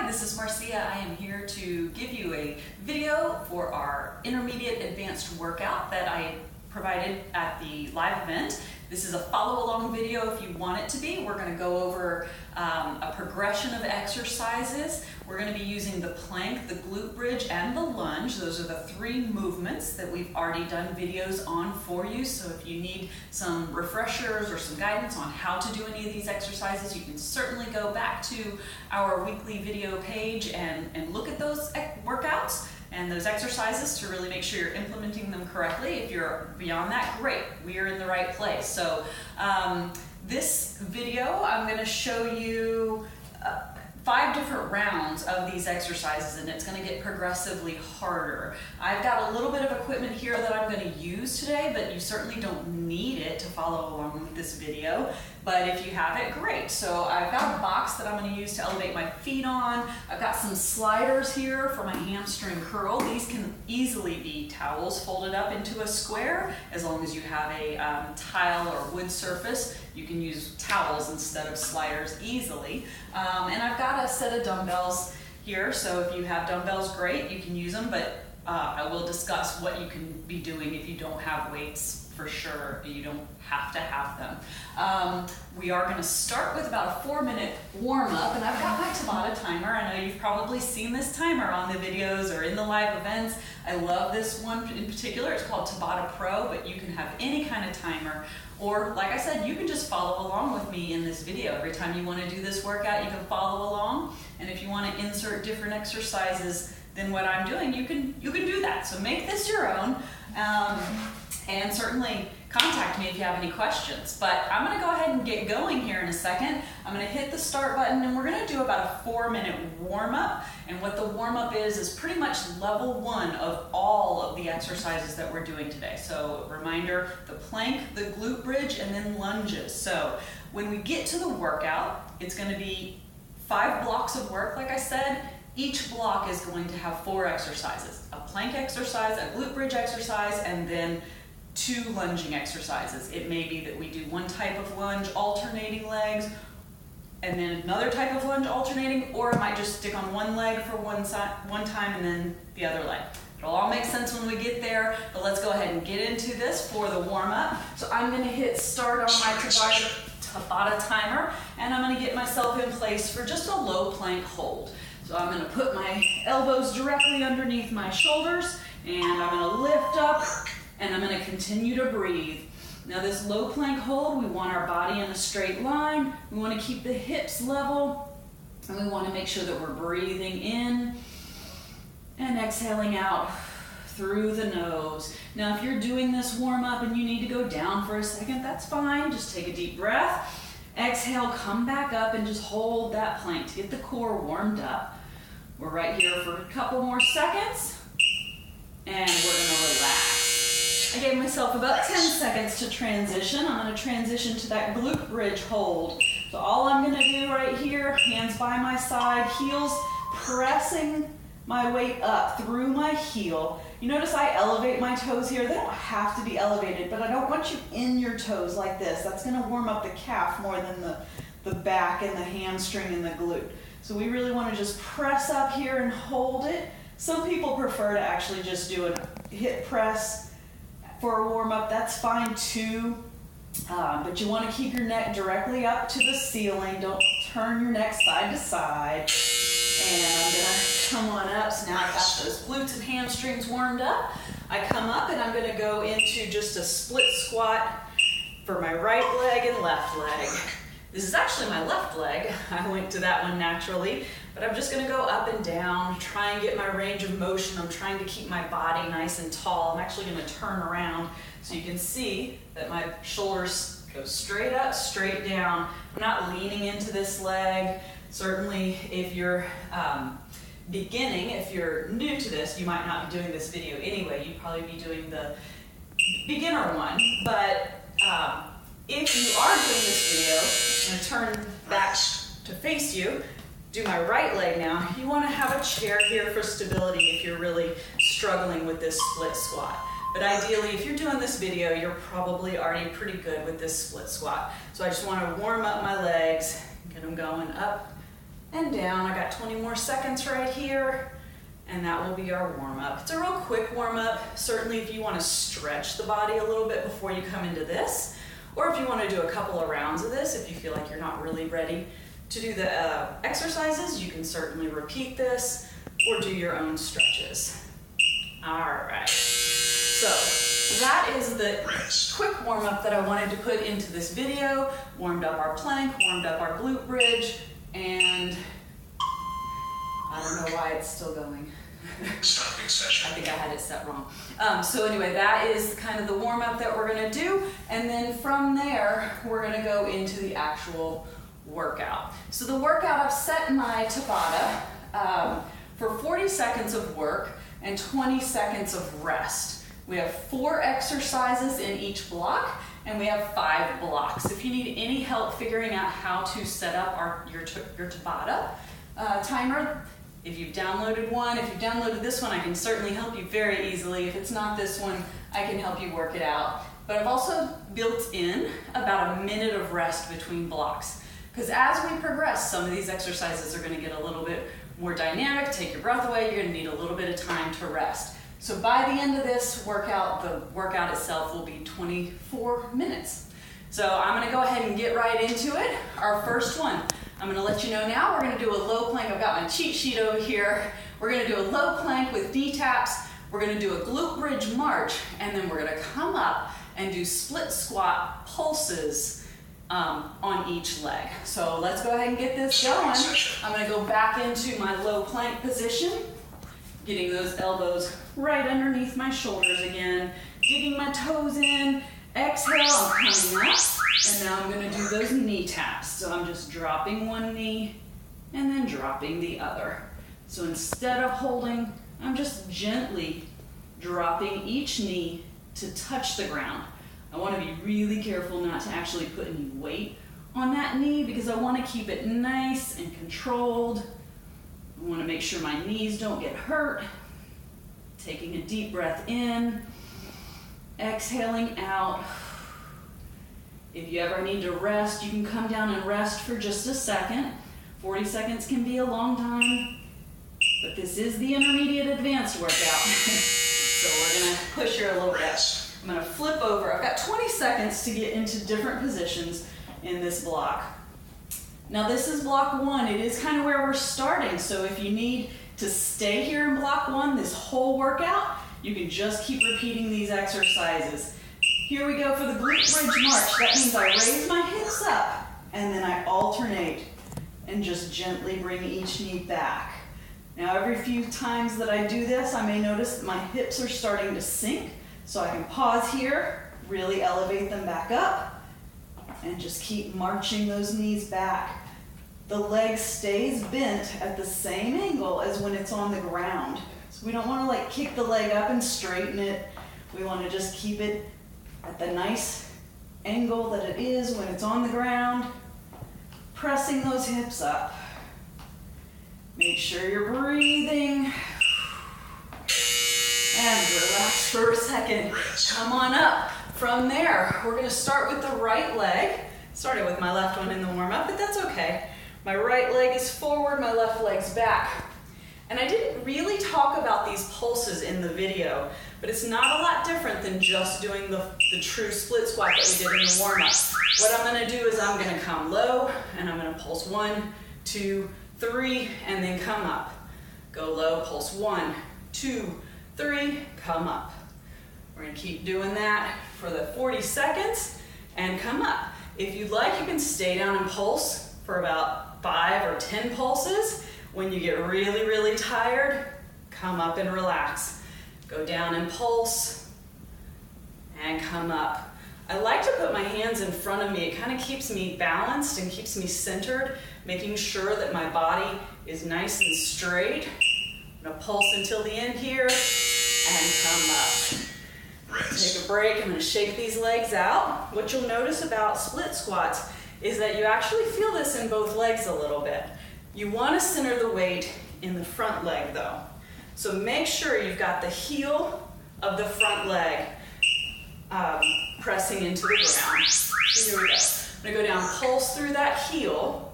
this is Marcia. I am here to give you a video for our intermediate advanced workout that I provided at the live event. This is a follow-along video if you want it to be. We're going to go over a progression of exercises. We're going to be using the plank, the glute bridge, and the lunge. Those are the three movements that we've already done videos on for you. So if you need some refreshers or some guidance on how to do any of these exercises, you can certainly go back to our weekly video page and look at those workouts and those exercises to really make sure you're implementing them correctly. If you're beyond that, great, we are in the right place. So this video, I'm going to show you 5 different rounds of these exercises, and it's going to get progressively harder. I've got a little bit of equipment here that I'm going to use today, but you certainly don't need it to follow along with this video. But if you have it, great. So I've got a box that I'm going to use to elevate my feet on. I've got some sliders here for my hamstring curl. These can easily be towels folded up into a square. As long as you have a tile or wood surface, you can use towels instead of sliders easily. And I've got a set of dumbbells here, so if you have dumbbells, great, you can use them, but I will discuss what you can be doing if you don't have weights. For sure, you don't have to have them. We are going to start with about a 4-minute warm-up, and I've got my Tabata timer. I know you've probably seen this timer on the videos or in the live events. I love this one in particular. It's called Tabata Pro, but you can have any kind of timer, or like I said, you can just follow along with me in this video. Every time you want to do this workout, you can follow along, and if you want to insert different exercises than what I'm doing, you can do that. So make this your own. And certainly contact me if you have any questions. But I'm going to go ahead and get going here in a second. I'm going to hit the start button, and we're going to do about a 4-minute warm-up. And what the warm-up is pretty much level 1 of all of the exercises that we're doing today. So reminder, the plank, the glute bridge, and then lunges. So when we get to the workout, it's going to be 5 blocks of work, like I said. Each block is going to have 4 exercises. A plank exercise, a glute bridge exercise, and then 2 lunging exercises. It may be that we do one type of lunge alternating legs and then another type of lunge alternating, or it might just stick on one leg for one time and then the other leg. It'll all make sense when we get there, but let's go ahead and get into this for the warm-up. So I'm going to hit start on my Tabata timer, and I'm going to get myself in place for just a low plank hold. So I'm going to put my elbows directly underneath my shoulders, and I'm going to lift up, and I'm going to continue to breathe. Now this low plank hold, we want our body in a straight line. We want to keep the hips level, and we want to make sure that we're breathing in and exhaling out through the nose. Now if you're doing this warm up and you need to go down for a second, that's fine. Just take a deep breath. Exhale, come back up and just hold that plank to get the core warmed up. We're right here for a couple more seconds, and we're going to relax. I gave myself about 10 seconds to transition. I'm going to transition to that glute bridge hold. So all I'm going to do right here, hands by my side, heels pressing my weight up through my heel. You notice I elevate my toes here. They don't have to be elevated, but I don't want you in your toes like this. That's going to warm up the calf more than the back and the hamstring and the glute. So we really want to just press up here and hold it. Some people prefer to actually just do a hip press for a warm-up. That's fine too, but you want to keep your neck directly up to the ceiling. Don't turn your neck side to side. And I'm going to come on up. So now I've got those glutes and hamstrings warmed up. I come up and I'm going to go into just a split squat for my right leg and left leg. This is actually my left leg. I went to that one naturally, but I'm just going to go up and down, try and get my range of motion. I'm trying to keep my body nice and tall. I'm actually going to turn around so you can see that my shoulders go straight up, straight down. I'm not leaning into this leg. Certainly if you're beginning, if you're new to this, you might not be doing this video anyway. You'd probably be doing the beginner one, but if you are doing this video, I'm going to turn back to face you, do my right leg now. You want to have a chair here for stability if you're really struggling with this split squat. But ideally, if you're doing this video, you're probably already pretty good with this split squat. So I just want to warm up my legs, get them going up and down. I got 20 more seconds right here, and that will be our warm-up. It's a real quick warm-up. Certainly if you want to stretch the body a little bit before you come into this, or if you want to do a couple of rounds of this, if you feel like you're not really ready to do the exercises, you can certainly repeat this or do your own stretches. All right, so that is the quick warm-up that I wanted to put into this video. Warmed up our plank, warmed up our glute bridge, and I don't know why it's still going. Stopping session. I think I had it set wrong. So anyway, that is kind of the warm-up that we're gonna do, and then from there, we're gonna go into the actual workout. So the workout, I've set my Tabata for 40 seconds of work and 20 seconds of rest. We have 4 exercises in each block, and we have 5 blocks. If you need any help figuring out how to set up your Tabata timer, if you've downloaded one, if you've downloaded this one, I can certainly help you very easily. If it's not this one, I can help you work it out. But I've also built in about a minute of rest between blocks. Because as we progress, some of these exercises are gonna get a little bit more dynamic, take your breath away, you're gonna need a little bit of time to rest. So by the end of this workout, the workout itself will be 24 minutes. So I'm gonna go ahead and get right into it. Our first one, I'm gonna let you know now, we're gonna do a low plank. I've got my cheat sheet over here. We're gonna do a low plank with knee taps. We're gonna do a glute bridge march, and then we're gonna come up and do split squat pulses on each leg. So let's go ahead and get this going. I'm gonna go back into my low plank position, getting those elbows right underneath my shoulders again, digging my toes in, exhale, I'm coming up, and now I'm gonna do those knee taps. So I'm just dropping one knee and then dropping the other. So instead of holding, I'm just gently dropping each knee to touch the ground. I want to be really careful not to actually put any weight on that knee because I want to keep it nice and controlled. I want to make sure my knees don't get hurt. Taking a deep breath in, exhaling out. If you ever need to rest, you can come down and rest for just a second. 40 seconds can be a long time, but this is the intermediate advanced workout. So we're going to push here a little bit. I'm going to flip over. I've got 20 seconds to get into different positions in this block. Now this is block 1. It is kind of where we're starting. So if you need to stay here in block 1 this whole workout, you can just keep repeating these exercises. Here we go for the glute bridge march. That means I raise my hips up and then I alternate and just gently bring each knee back. Now every few times that I do this, I may notice that my hips are starting to sink. So I can pause here, really elevate them back up, and just keep marching those knees back. The leg stays bent at the same angle as when it's on the ground. So we don't want to like kick the leg up and straighten it. We want to just keep it at the nice angle that it is when it's on the ground, pressing those hips up. Make sure you're breathing. And relax for a second. Come on up. From there, we're gonna start with the right leg. Started with my left one in the warm-up, but that's okay. My right leg is forward, my left leg's back. And I didn't really talk about these pulses in the video, but it's not a lot different than just doing the true split squat that we did in the warm-up. What I'm gonna do is I'm gonna come low, and I'm gonna pulse 1, 2, 3, and then come up. Go low, pulse 1, 2, 3, come up. We're gonna keep doing that for the 40 seconds and come up. If you'd like, you can stay down and pulse for about 5 or 10 pulses. When you get really, really tired, come up and relax. Go down and pulse and come up. I like to put my hands in front of me. It kind of keeps me balanced and keeps me centered, making sure that my body is nice and straight. I'm gonna pulse until the end here and come up. Take a break. I'm gonna shake these legs out. What you'll notice about split squats is that you actually feel this in both legs a little bit. You wanna center the weight in the front leg though. So make sure you've got the heel of the front leg pressing into the ground. Here we go. I'm gonna go down, pulse through that heel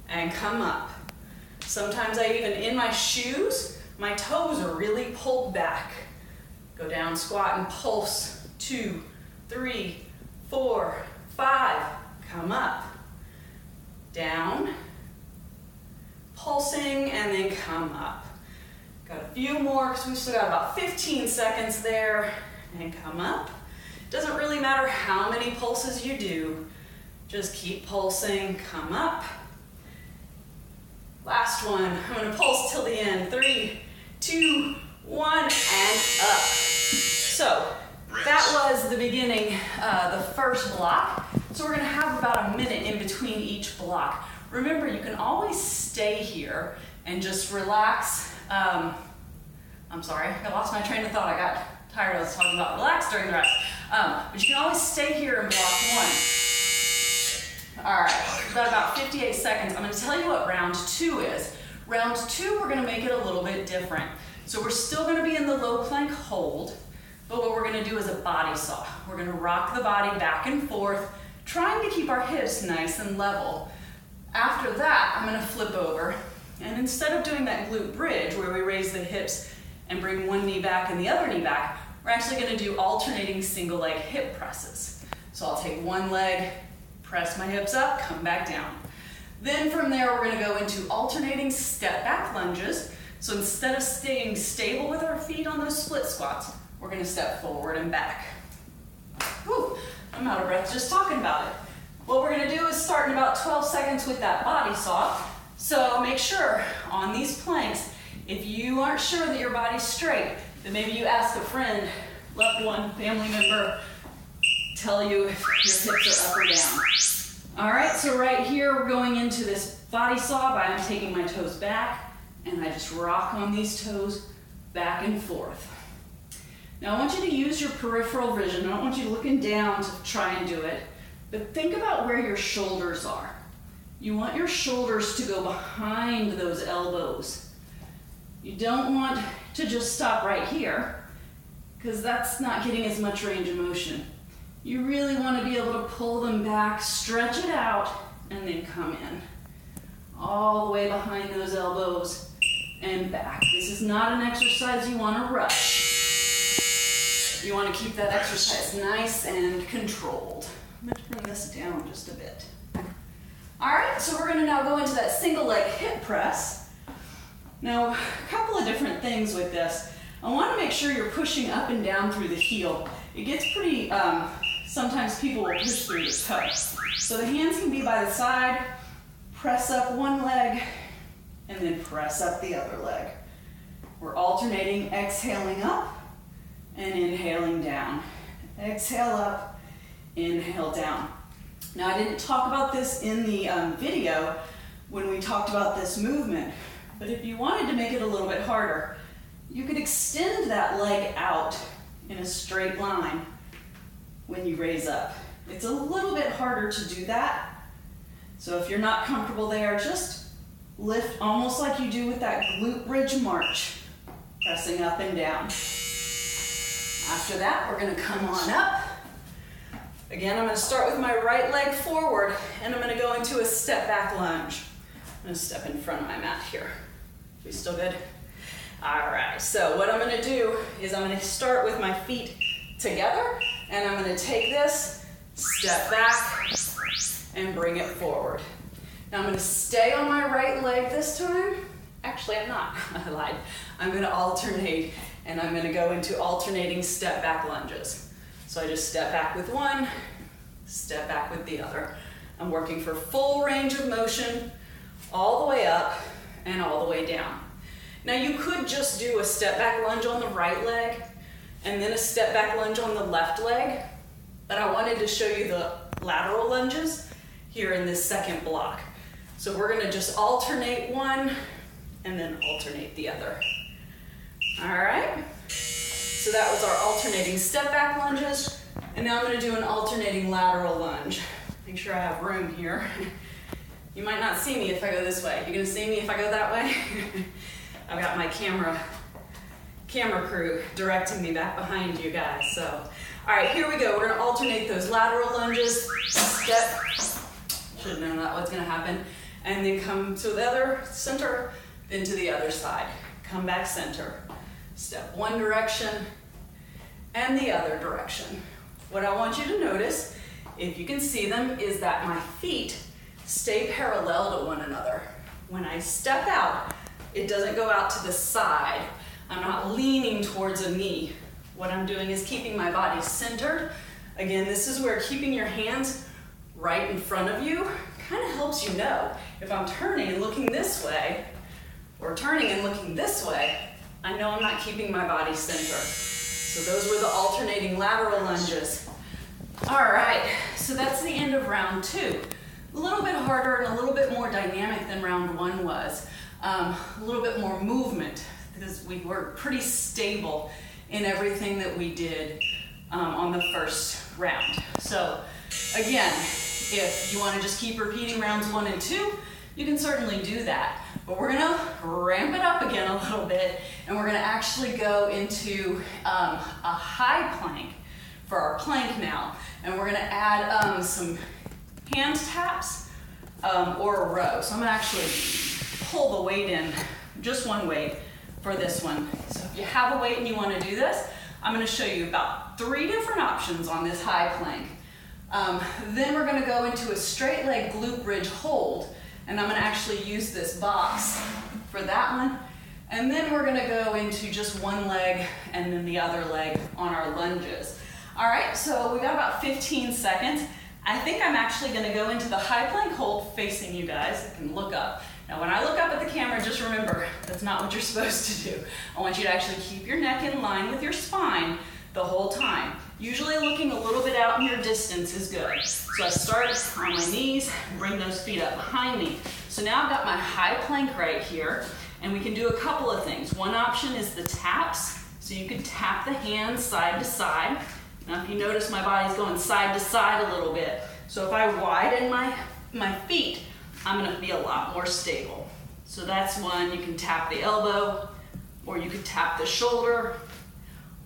and come up. Sometimes I even, in my shoes, my toes are really pulled back. Go down, squat, and pulse. 2, 3, 4, 5. Come up. Down. Pulsing, and then come up. Got a few more, because we've still got about 15 seconds there. And come up. Doesn't really matter how many pulses you do. Just keep pulsing. Come up. Last one. I'm going to pulse till the end. 3, 2, 1, and up. So that was the beginning, the first block. So we're going to have about a minute in between each block. Remember, you can always stay here and just relax. I'm sorry, I lost my train of thought. I got tired. I was talking about relax during the rest. But you can always stay here in block 1. All right, we've got about 58 seconds. I'm going to tell you what round 2 is. Round 2, we're going to make it a little bit different. So we're still going to be in the low plank hold, but what we're going to do is a body saw. We're going to rock the body back and forth, trying to keep our hips nice and level. After that, I'm going to flip over, and instead of doing that glute bridge where we raise the hips and bring one knee back and the other knee back, we're actually going to do alternating single leg hip presses. So I'll take one leg, press my hips up, come back down. Then from there, we're going to go into alternating step back lunges. So instead of staying stable with our feet on those split squats, we're going to step forward and back. Whew, I'm out of breath just talking about it. What we're going to do is start in about 12 seconds with that body saw. So make sure on these planks, if you aren't sure that your body's straight, then maybe you ask a friend, loved one, family member, tell you if your hips are up or down. All right, so right here we're going into this body saw by I'm taking my toes back and I just rock on these toes back and forth. Now I want you to use your peripheral vision. I don't want you looking down to try and do it, but think about where your shoulders are. You want your shoulders to go behind those elbows. You don't want to just stop right here because that's not getting as much range of motion. You really want to be able to pull them back, stretch it out, and then come in. All the way behind those elbows and back. This is not an exercise you want to rush. You want to keep that exercise nice and controlled. I'm going to bring this down just a bit. All right, so we're going to now go into that single leg hip press. Now, a couple of different things with this. I want to make sure you're pushing up and down through the heel. It gets pretty, sometimes people will push through the toe. So the hands can be by the side, press up one leg, and then press up the other leg. We're alternating exhaling up and inhaling down. Exhale up, inhale down. Now I didn't talk about this in the video when we talked about this movement, but if you wanted to make it a little bit harder, you could extend that leg out in a straight line when you raise up. It's a little bit harder to do that. So if you're not comfortable there, just lift almost like you do with that glute bridge march, pressing up and down. After that, we're going to come on up. Again, I'm going to start with my right leg forward, and I'm going to go into a step back lunge. I'm going to step in front of my mat here. We still good? All right, so what I'm going to do is I'm going to start with my feet together, and I'm going to take this, step back, and bring it forward. Now I'm going to stay on my right leg this time. Actually, I'm not. I lied. I'm going to alternate, and I'm going to go into alternating step back lunges. So I just step back with one, step back with the other. I'm working for full range of motion, all the way up and all the way down. Now you could just do a step back lunge on the right leg and then a step back lunge on the left leg, but I wanted to show you the lateral lunges here in this second block. So we're going to just alternate one and then alternate the other. All right. So that was our alternating step back lunges, and now I'm going to do an alternating lateral lunge. Make sure I have room here. You might not see me if I go this way. You going to see me if I go that way? I've got my camera crew directing me back behind you guys. So, all right, here we go. We're going to alternate those lateral lunges. Step. Should have known that was going to happen. and then come to the other center, then to the other side. Come back center. Step one direction and the other direction. What I want you to notice, if you can see them, is that my feet stay parallel to one another. When I step out, it doesn't go out to the side. I'm not leaning towards a knee. What I'm doing is keeping my body centered. Again, this is where keeping your hands right in front of you kind of helps you know. If I'm turning and looking this way, or turning and looking this way, I know I'm not keeping my body centered. So those were the alternating lateral lunges. All right, so that's the end of round 2. A little bit harder and a little bit more dynamic than round 1 was. A little bit more movement because we were pretty stable in everything that we did on the first round. So again, if you want to just keep repeating rounds 1 and 2, you can certainly do that. But we're gonna ramp it up again a little bit, and we're gonna actually go into a high plank for our plank now. And we're gonna add some hand taps or a row. So I'm gonna actually pull the weight in, just one weight for this one. So if you have a weight and you wanna do this, I'm gonna show you about 3 different options on this high plank. Then we're gonna go into a straight leg glute bridge hold, and I'm gonna actually use this box for that one. And then we're gonna go into just one leg and then the other leg on our lunges. All right, so we got about 15 seconds. I think I'm actually gonna go into the high plank hold facing you guys. I can look up. Now when I look up at the camera, just remember, that's not what you're supposed to do. I want you to actually keep your neck in line with your spine the whole time. Usually looking a little bit out in your distance is good. So I start on my knees, bring those feet up behind me. So now I've got my high plank right here, and we can do a couple of things. One option is the taps. So you can tap the hands side to side. Now if you notice, my body's going side to side a little bit. So if I widen my feet, I'm gonna be a lot more stable. So that's one. You can tap the elbow, or you could tap the shoulder.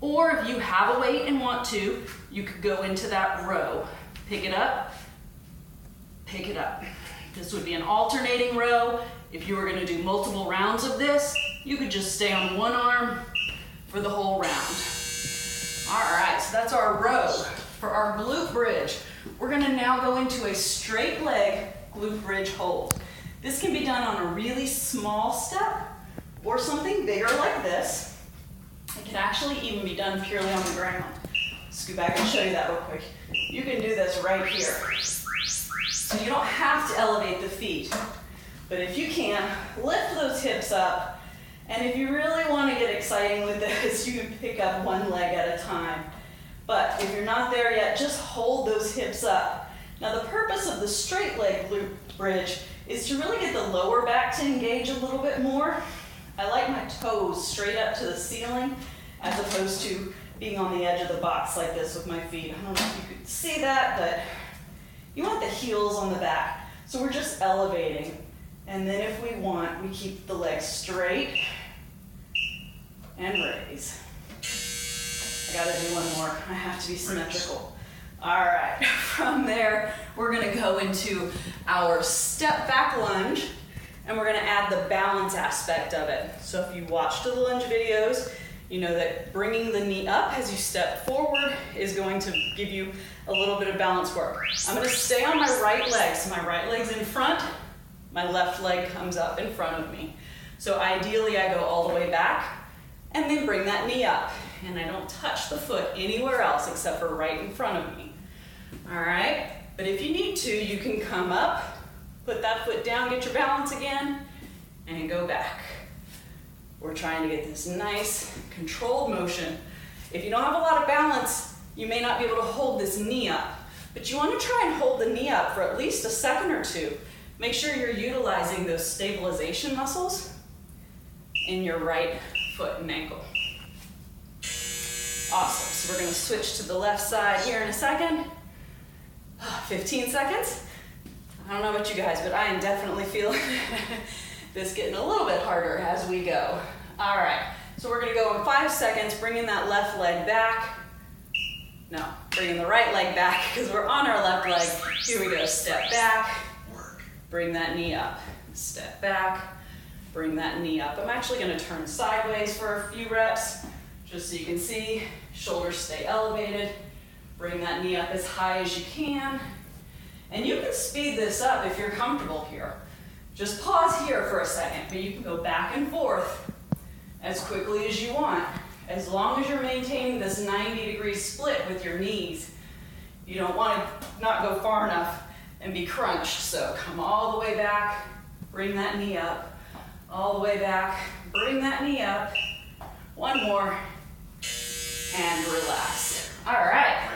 Or if you have a weight and want to, you could go into that row. Pick it up, pick it up. This would be an alternating row. If you were gonna do multiple rounds of this, you could just stay on one arm for the whole round. All right, so that's our row. For our glute bridge, we're gonna now go into a straight leg glute bridge hold. This can be done on a really small step or something bigger like this. It can actually even be done purely on the ground. Scoot back and show you that real quick. You can do this right here. So you don't have to elevate the feet, but if you can, lift those hips up. And if you really want to get exciting with this, you can pick up one leg at a time. But if you're not there yet, just hold those hips up. Now the purpose of the straight leg glute bridge is to really get the lower back to engage a little bit more. I like my toes straight up to the ceiling as opposed to being on the edge of the box like this with my feet. I don't know if you could see that, but you want the heels on the back. So we're just elevating. And then if we want, we keep the legs straight and raise. I gotta do one more. I have to be symmetrical. All right, from there, we're gonna go into our step back lunge, and we're gonna add the balance aspect of it. So if you watched the lunge videos, you know that bringing the knee up as you step forward is going to give you a little bit of balance work. I'm gonna stay on my right leg, so my right leg's in front, my left leg comes up in front of me. So ideally I go all the way back and then bring that knee up. And I don't touch the foot anywhere else except for right in front of me. All right, but if you need to, you can come up, put that foot down, get your balance again, and go back. We're trying to get this nice, controlled motion. If you don't have a lot of balance, you may not be able to hold this knee up, but you want to try and hold the knee up for at least a second or two. Make sure you're utilizing those stabilization muscles in your right foot and ankle. Awesome, so we're gonna switch to the left side here in a second. 15 seconds. I don't know about you guys, but I am definitely feeling this getting a little bit harder as we go. All right, so we're gonna go in 5 seconds, bringing that left leg back. No, bringing the right leg back because we're on our left leg. Here we go, step back, bring that knee up. Step back, bring that knee up. I'm actually gonna turn sideways for a few reps, just so you can see, shoulders stay elevated. Bring that knee up as high as you can. And you can speed this up if you're comfortable here. Just pause here for a second, but you can go back and forth as quickly as you want. As long as you're maintaining this 90-degree split with your knees. You don't want to not go far enough and be crunched. So come all the way back, bring that knee up. All the way back, bring that knee up. One more, and relax. All right.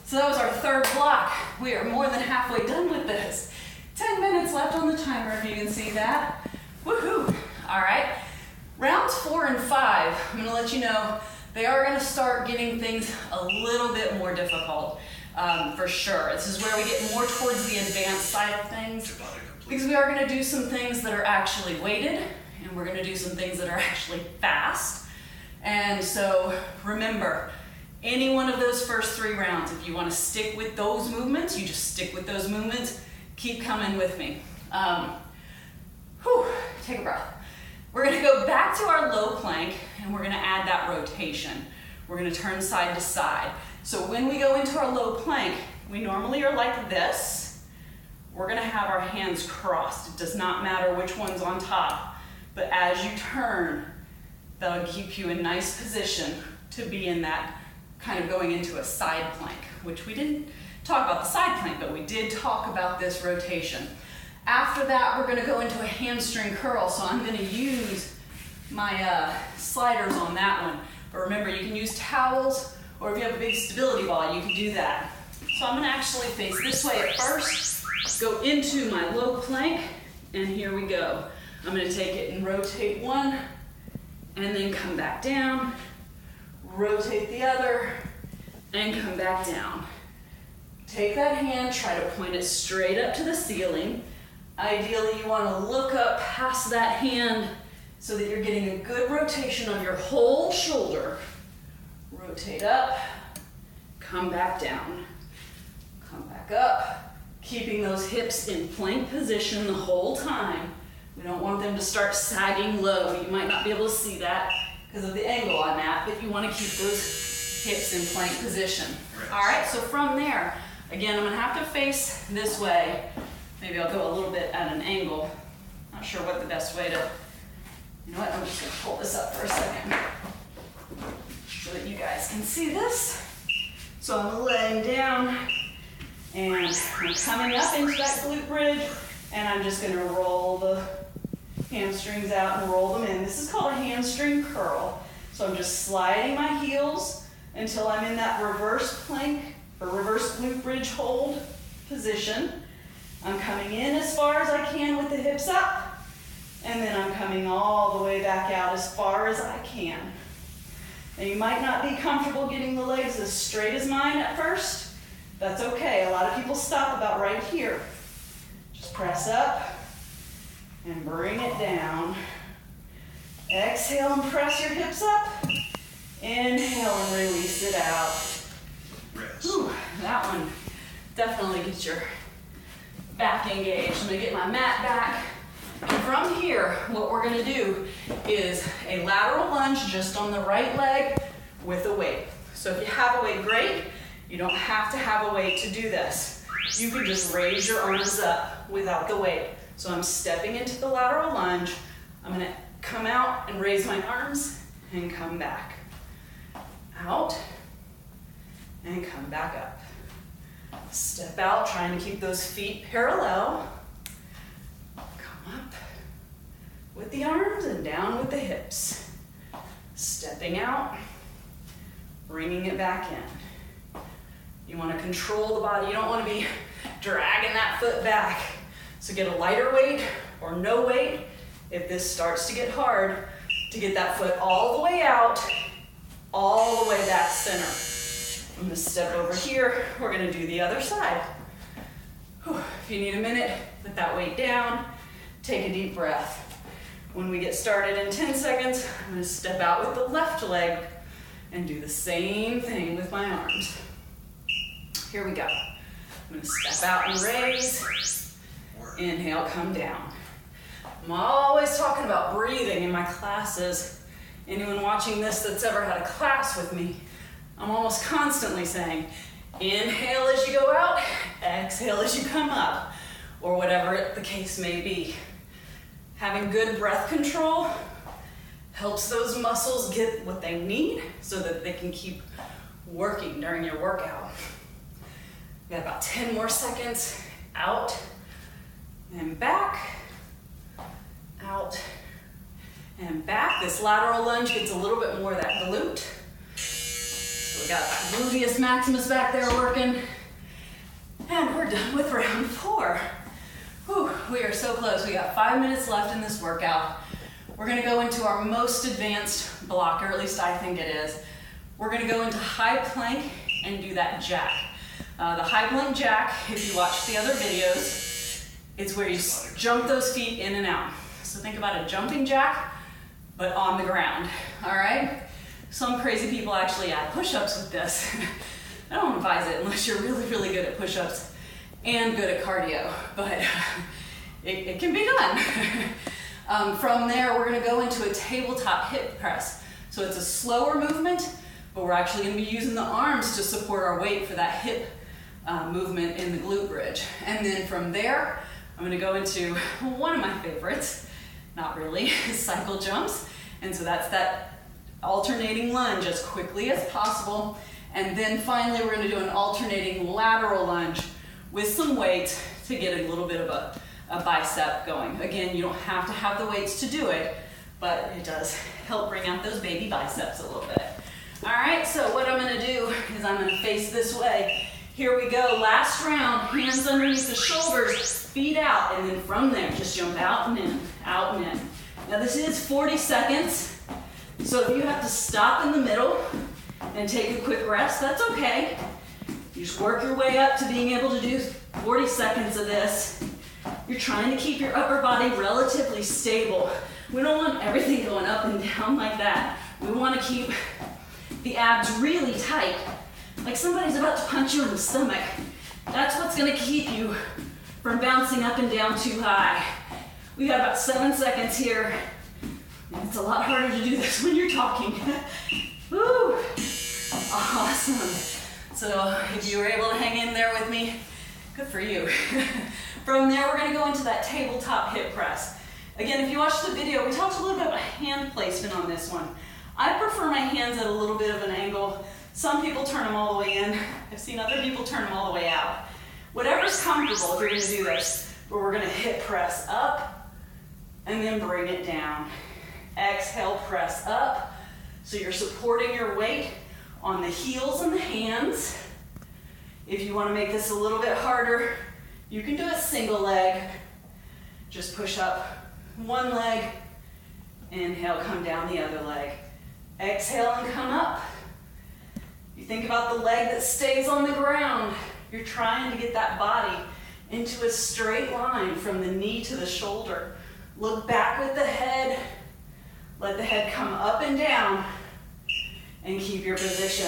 So that was our third block. We are more than halfway done with this. 10 minutes left on the timer, if you can see that. Woohoo! All right. Rounds 4 and 5, I'm gonna let you know, they are gonna start getting things a little bit more difficult, for sure. This is where we get more towards the advanced side of things, because we are gonna do some things that are actually weighted, and we're gonna do some things that are actually fast. And so remember, any one of those first 3 rounds, if you wanna stick with those movements, you just stick with those movements. Keep coming with me. Take a breath. We're gonna go back to our low plank, and we're gonna add that rotation. We're gonna turn side to side. So when we go into our low plank, we normally are like this. We're gonna have our hands crossed. It does not matter which one's on top, but as you turn, that'll keep you in nice position to be in that kind of going into a side plank, which we didn't talk about the side plank, but we did talk about this rotation. After that, we're gonna go into a hamstring curl, so I'm gonna use my sliders on that one. But remember, you can use towels, or if you have a big stability ball, you can do that. So I'm gonna actually face this way at first, go into my low plank, and here we go. I'm gonna take it and rotate one, and then come back down, rotate the other, and come back down. Take that hand, try to point it straight up to the ceiling. Ideally, you want to look up past that hand so that you're getting a good rotation of your whole shoulder. Rotate up, come back down, come back up, keeping those hips in plank position the whole time. We don't want them to start sagging low. You might not be able to see that because of the angle I'm at, but you want to keep those hips in plank position. All right, so from there, again, I'm going to have to face this way. Maybe I'll go a little bit at an angle. Not sure what the best way to, you know what, I'm just gonna pull this up for a second so that you guys can see this. So I'm laying down and I'm coming up into that glute bridge, and I'm just gonna roll the hamstrings out and roll them in. This is called a hamstring curl. So I'm just sliding my heels until I'm in that reverse plank or reverse glute bridge hold position. I'm coming in as far as I can with the hips up, and then I'm coming all the way back out as far as I can. Now you might not be comfortable getting the legs as straight as mine at first. That's okay. A lot of people stop about right here. Just press up and bring it down. Exhale and press your hips up. Inhale and release it out. Ooh, that one definitely gets your back engaged. I'm gonna get my mat back. And from here, what we're gonna do is a lateral lunge just on the right leg with a weight. So if you have a weight, great. You don't have to have a weight to do this. You can just raise your arms up without the weight. So I'm stepping into the lateral lunge. I'm gonna come out and raise my arms and come back. Out and come back up. Step out, trying to keep those feet parallel. Come up with the arms and down with the hips. Stepping out, bringing it back in. You want to control the body. You don't want to be dragging that foot back. So get a lighter weight or no weight if this starts to get hard, to get that foot all the way out, all the way back center. I'm gonna step over here. We're gonna do the other side. If you need a minute, put that weight down, take a deep breath. When we get started in 10 seconds, I'm gonna step out with the left leg and do the same thing with my arms. Here we go. I'm gonna step out and raise, Inhale, come down. I'm always talking about breathing in my classes. Anyone watching this that's ever had a class with me, I'm almost constantly saying, inhale as you go out, exhale as you come up, or whatever the case may be. Having good breath control helps those muscles get what they need so that they can keep working during your workout. We got about 10 more seconds. Out and back, out and back. This lateral lunge gets a little bit more of that glute. So we got gluteus maximus back there working. And we're done with round 4. Whew, we are so close. We got 5 minutes left in this workout. We're gonna go into our most advanced block, or at least I think it is. We're gonna go into high plank and do that jack. The high plank jack, if you watch the other videos, it's where you jump those feet in and out. So think about a jumping jack, but on the ground, all right? Some crazy people actually add push-ups with this. I don't advise it unless you're really, really good at push-ups and good at cardio, but it can be done. From there, we're gonna go into a tabletop hip press. So it's a slower movement, but we're actually gonna be using the arms to support our weight for that hip movement in the glute bridge. And then from there, I'm gonna go into one of my favorites, not really, cycle jumps. And so that's that alternating lunge as quickly as possible. And then finally, we're gonna do an alternating lateral lunge with some weight to get a little bit of a bicep going. Again, you don't have to have the weights to do it, but it does help bring out those baby biceps a little bit. All right, so what I'm gonna do is I'm gonna face this way. Here we go, last round, hands underneath the shoulders, feet out, and then from there, just jump out and in, out and in. Now this is 40 seconds, so if you have to stop in the middle and take a quick rest, that's okay. You just work your way up to being able to do 40 seconds of this. You're trying to keep your upper body relatively stable. We don't want everything going up and down like that. We want to keep the abs really tight, like somebody's about to punch you in the stomach. That's what's going to keep you from bouncing up and down too high. We got about 7 seconds here. And it's a lot harder to do this when you're talking. Woo! Awesome. So if you were able to hang in there with me, good for you. From there, we're going to go into that tabletop hip press. Again, if you watched the video, we talked a little bit about hand placement on this one. I prefer my hands at a little bit of an angle. Some people turn them all the way in. I've seen other people turn them all the way out. Whatever's comfortable if you're going to do this, but we're going to hip press up and then bring it down. Exhale, press up. So you're supporting your weight on the heels and the hands. If you want to make this a little bit harder, you can do a single leg. Just push up one leg. Inhale, come down the other leg. Exhale and come up. You think about the leg that stays on the ground. You're trying to get that body into a straight line from the knee to the shoulder. Look back with the head. Let the head come up and down and keep your position.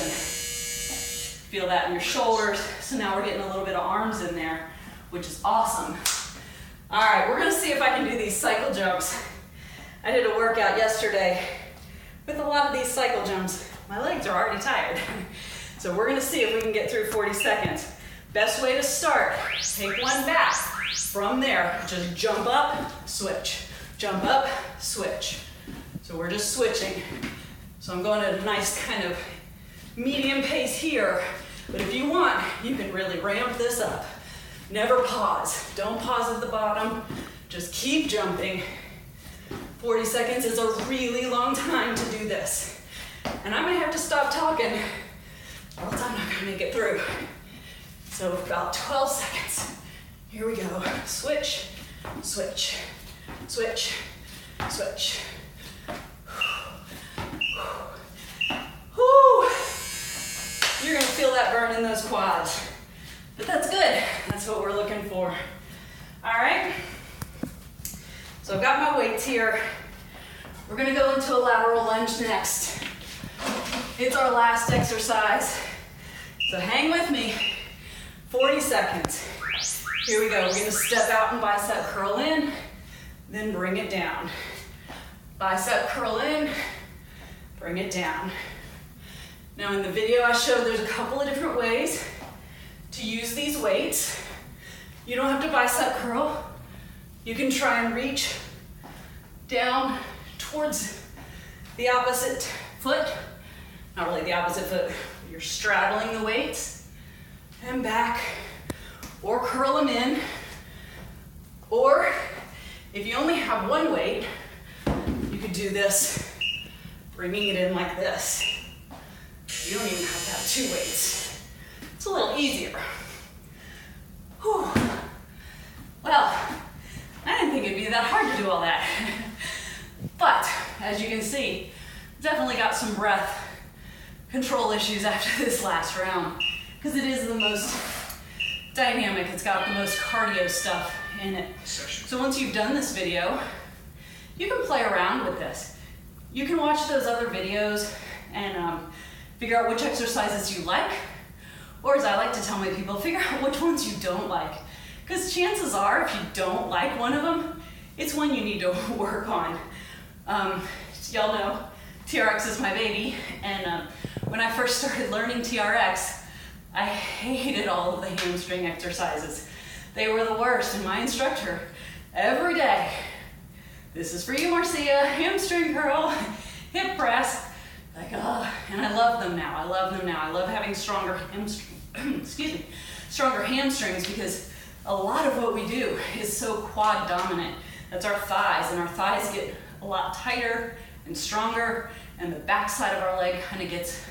Feel that in your shoulders. So now we're getting a little bit of arms in there, which is awesome. All right, we're gonna see if I can do these cycle jumps. I did a workout yesterday with a lot of these cycle jumps. My legs are already tired. So we're gonna see if we can get through 40 seconds. Best way to start, take one back. From there, just jump up, switch. Jump up, switch. So we're just switching. So I'm going at a nice kind of medium pace here, but if you want, you can really ramp this up. Never pause. Don't pause at the bottom. Just keep jumping. 40 seconds is a really long time to do this. And I might have to stop talking, or else I'm not gonna make it through. So about 12 seconds. Here we go. Switch, switch, switch, switch. Whew. You're gonna feel that burn in those quads. But that's good. That's what we're looking for. All right. So I've got my weights here. We're gonna go into a lateral lunge next. It's our last exercise. So hang with me. 40 seconds. Here we go. We're gonna step out and bicep curl in, then bring it down. Bicep curl in, bring it down. Now in the video I showed there's a couple of different ways to use these weights. You don't have to bicep curl. You can try and reach down towards the opposite foot. Not really the opposite foot. You're straddling the weights and back, or curl them in. Or if you only have one weight, you could do this, bringing it in like this. You don't even have to have two weights. It's a little easier. Whew. Well, I didn't think it'd be that hard to do all that. But, as you can see, definitely got some breath control issues after this last round, because it is the most dynamic. It's got the most cardio stuff in it. So once you've done this video, you can play around with this. You can watch those other videos and figure out which exercises you like, or as I like to tell my people, figure out which ones you don't like. Because chances are, if you don't like one of them, it's one you need to work on. Y'all know TRX is my baby, and when I first started learning TRX, I hated all of the hamstring exercises. They were the worst, and my instructor, every day, this is for you, Marcia, hamstring curl, hip press, like, oh, and I love them now. I love them now. I love having stronger stronger hamstrings, because a lot of what we do is so quad dominant. That's our thighs, and our thighs get a lot tighter and stronger, and the back side of our leg kind of gets